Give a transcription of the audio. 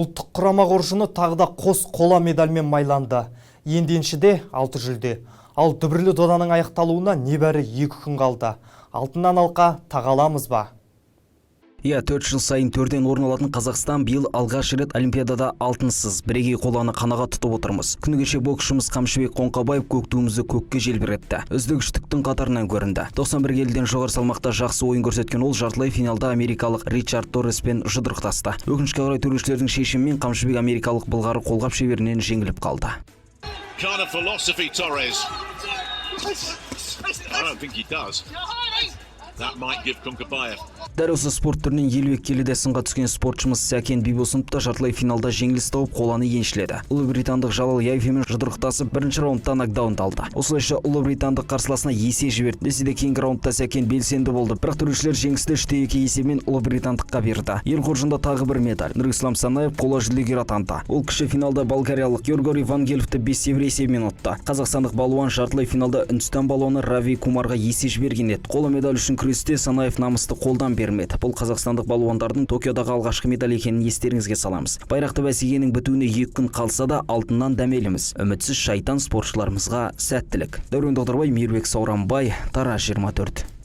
Ұлттық құрама қоржыны тағыда қос қола медальмен майланды. Енді еншіде 6 жүлде. Ал дүбірлі доданың аяқталуына небәрі 2 күн қалды. Алтыннан алқа тағаламыз ба? 4 жыл сайын төрден орын алатын Қазақстан биыл алғаш рет Олимпиадада алтынсыз бірегей қоланы қанаға тұтып отырмыз. Күні кеше боксшымыз Қамшыбек Қоңқабаев көк туымызды көкке желбіретті. Үздік үштіктің қатарынан көрінді. 91 келіден жоғары салмақта жақсы ойын көрсеткен ол жартылай финалда америкалық Ричард Торреспен жұдырықтасты. Өкінішке қарай төрешілердің шешімімен Қамшыбек америкалық былғары қолғап шеберінен жеңіліп қалды. Kind of philosophy, Torres. I don't think he does. That might give Konkabayev. Дәл осы спорт түрінен 52 келіде сынға түскен спортшымыз Сәкен Бибосыновта жартылай финалда жеңіліс тауып қоланы еншіледі. Ұлыбритандық Жалал Яйфемен жұдырықтасып бірінші раундта нокдаун алды. Осылайша ұлыбритандық қарсыласына есе жіберді. Десе де кейінгі раундта Сәкен белсенді болды. Бірақ төрешілер жеңісті 3-2 есебімен ұлыбритандыққа берді. Ел қоржында тағы бір медаль. Нұрислам Санаев қола жүлдегер атанды. Ол кіші финалда болгариялық Георгий Вангеловті 5-0 есебімен ұтты. Қазақстандық балуан жартылай финалда Үндістан балуаны Рави Кумарға есе жіберген еді. Қола медаль үшін күресте Санаев намысты қолдан бермеді. Бұл қазақстандық балуандардың Токиодағы алғашқы медаль екенін естеріңізге саламыз. Байрақты бәсекенің бітуіне 2 күн қалса да алтыннан дәмеліміз. Үмітсіз шайтан спортшыларымызға сәттілік. Дәурен Доғдырбай, Мейірбек Сауранбай, Тараз 24.